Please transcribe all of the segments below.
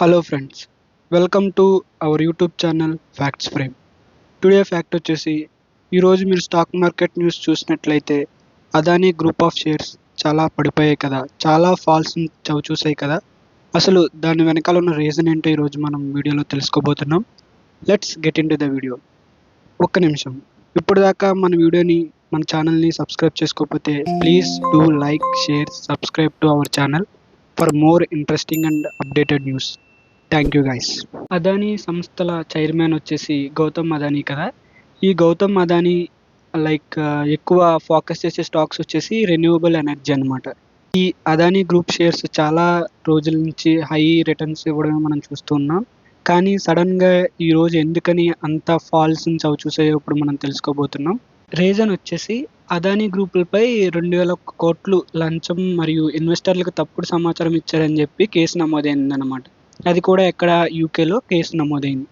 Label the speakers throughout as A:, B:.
A: Hello friends, welcome to our YouTube channel facts frame. Today fact వచ్చేసి, ఈరోజు మీరు stock market news చూసినట్లయితే Adani group of shares చాలా పడిపోయాయి కదా, చాలా ఫాల్స్ చూసాయి కదా. అసలు దాని వెనకాల ఉన్న రీజన్ ఏంటో ఈరోజు మనం వీడియోలో తెలుసుకోబోతున్నాం. Let's get in to the video. ఒక్క నిమిషం, ఇప్పుడు దాకా మన ఛానల్ని సబ్స్క్రైబ్ చేసుకోకపోతే please do like, share, subscribe to our channel for more interesting and updated news. Thank you guys. Adani సంస్థల చైర్మన్ వచ్చేసి గౌతమ్ అదానీ కదా. ఈ గౌతమ్ అదానీ ఎక్కువ ఫోకస్ చేసే స్టాక్స్ వచ్చేసి రెన్యూవబుల్ ఎనర్జీ అనమాట. ఈ అదానీ గ్రూప్ షేర్స్ చాలా రోజుల నుంచి హై రిటర్న్స్ ఇవ్వడం మనం చూస్తున్నాం. కానీ సడన్గా ఈరోజు ఎందుకని అంత ఫాల్స్ చవి చూసాయో ఇప్పుడు మనం తెలుసుకోబోతున్నాం. రీజన్ వచ్చేసి అదానీ గ్రూపులపై 2,000 కోట్లు లంచం మరియు ఇన్వెస్టర్లకు తప్పుడు సమాచారం ఇచ్చారని చెప్పి కేసు నమోదైందన్నమాట. అది కూడా ఎక్కడ, యూకేలో కేసు నమోదైంది.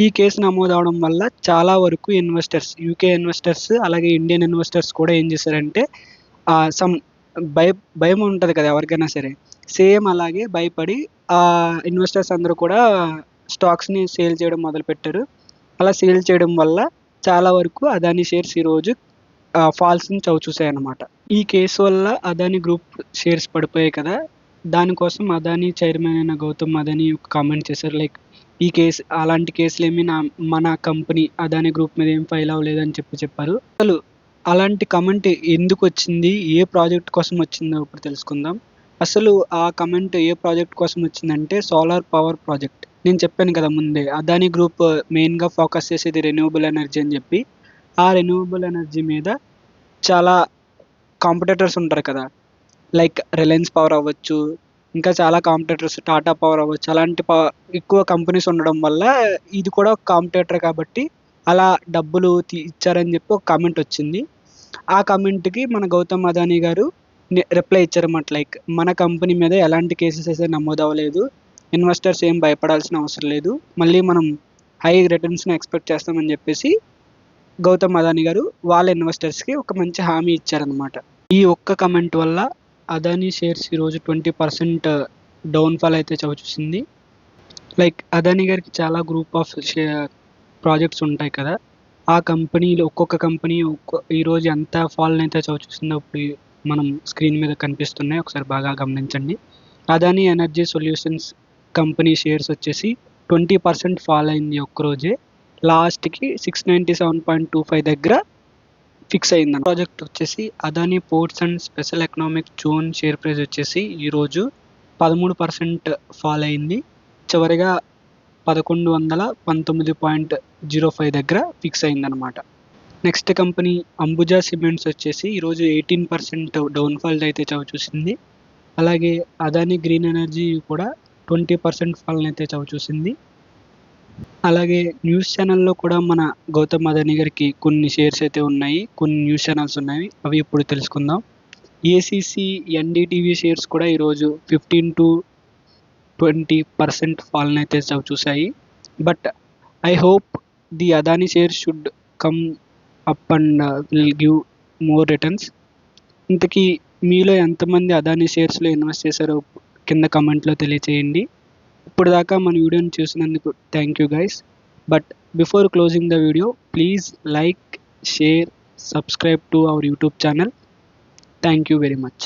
A: ఈ కేసు నమోదవడం వల్ల చాలా వరకు యూకే ఇన్వెస్టర్స్ అలాగే ఇండియన్ ఇన్వెస్టర్స్ కూడా ఏం చేశారంటే సమ్ భయం ఉంటుంది కదా ఎవరికైనా సరే, సేమ్ అలాగే భయపడి ఆ ఇన్వెస్టర్స్ అందరూ కూడా స్టాక్స్ని సేల్ చేయడం మొదలుపెట్టారు. అలా సేల్ చేయడం వల్ల చాలా వరకు అదానీ షేర్స్ ఈరోజు ఫాల్స్ని చూసాయన్నమాట. ఈ కేసు వల్ల అదానీ గ్రూప్ షేర్స్ పడిపోయాయి కదా. దానికోసం అదానీ చైర్మన్ అయిన గౌతమ్ అదానీ ఒక కామెంట్ చేశారు, ఈ కేసు అలాంటి కేసులు ఏమి మన కంపెనీ అదానీ గ్రూప్ మీద ఏం ఫైల్ అవ్వలేదని చెప్పారు. అసలు అలాంటి కమెంట్ ఎందుకు వచ్చింది, ఏ ప్రాజెక్ట్ కోసం వచ్చిందో ఇప్పుడు తెలుసుకుందాం. అసలు ఆ కమెంట్ ఏ ప్రాజెక్ట్ కోసం వచ్చిందంటే సోలార్ పవర్ ప్రాజెక్ట్. నేను చెప్పాను కదా ముందే, అదానీ గ్రూప్ మెయిన్గా ఫోకస్ చేసేది రెన్యూవబుల్ ఎనర్జీ అని చెప్పి. ఆ రెన్యూవబుల్ ఎనర్జీ మీద చాలా కాంపిటేటర్స్ ఉంటారు కదా, లైక్ రిలయన్స్ పవర్ అవ్వచ్చు, ఇంకా చాలా కాంపిటేటర్స్, టాటా పవర్ అవ్వచ్చు. అలాంటి ఎక్కువ కంపెనీస్ ఉండడం వల్ల ఇది కూడా ఒక కాంపిటేటర్ కాబట్టి అలా డబ్బులు ఇచ్చారని చెప్పి ఒక కామెంట్ వచ్చింది. ఆ కామెంట్కి మన గౌతమ్ అదానీ గారు రిప్లై ఇచ్చారన్నమాట, మన కంపెనీ మీద ఎలాంటి కేసెస్ అయితే నమోదు అవ్వలేదు, ఇన్వెస్టర్స్ ఏం భయపడాల్సిన అవసరం లేదు, మళ్ళీ మనం హై రిటర్న్స్ని ఎక్స్పెక్ట్ చేస్తామని చెప్పేసి గౌతమ్ అదానీ గారు వాళ్ళ ఇన్వెస్టర్స్కి ఒక మంచి హామీ ఇచ్చారనమాట. ఈ ఒక్క కమెంట్ వల్ల అదానీ షేర్స్ ఈరోజు 20% డౌన్ఫాల్ అయితే చూసింది. అదానీ గారికి చాలా గ్రూప్ ఆఫ్ ప్రాజెక్ట్స్ ఉంటాయి కదా, ఆ కంపెనీలు ఒక్కొక్క కంపెనీ ఈరోజు ఎంత ఫాల్ని అయితే చూసిందో ఇప్పుడు మనం స్క్రీన్ మీద కనిపిస్తున్నాయి, ఒకసారి బాగా గమనించండి. Adani energy solutions company shares వచ్చేసి 20% ఫాల్ అయింది ఒక్కరోజే. లాస్ట్కి 697.25 దగ్గర ఫిక్స్ అయింది. ప్రాజెక్ట్ వచ్చేసి Adani ports and special economic zone share price వచ్చేసి ఈరోజు 13% ఫాల్ అయింది. చివరిగా 1119.05 దగ్గర ఫిక్స్ అయిందనమాట. నెక్స్ట్ కంపెనీ అంబుజా సిమెంట్స్ వచ్చేసి ఈరోజు 18% డౌన్ఫాల్ అయితే చూసింది. అలాగే అదానీ గ్రీన్ ఎనర్జీ కూడా 20% ఫాల్ని అయితే చూసింది. అలాగే న్యూస్ ఛానల్లో కూడా మన గౌతమ్ అదానీ గారికి కొన్ని షేర్స్ అయితే ఉన్నాయి, కొన్ని న్యూస్ ఛానల్స్ ఉన్నాయి, అవి ఇప్పుడు తెలుసుకుందాం. ఏసీసీ ఎన్డీటీవీ షేర్స్ కూడా ఈరోజు 15 to 20% ఫాల్ని అయితే చూసాయి. But I hope the Adani share should come up and will give more returns. ఇంతకీ మీలో ఎంతమంది అదానీ షేర్స్లో ఇన్వెస్ట్ చేశారో కింద కమెంట్లో తెలియచేయండి. ఇప్పుడు దాకా మన వీడియోని చూసినందుకు thank you guys. But before closing the video, please like, share, subscribe to our YouTube channel. Thank you very much.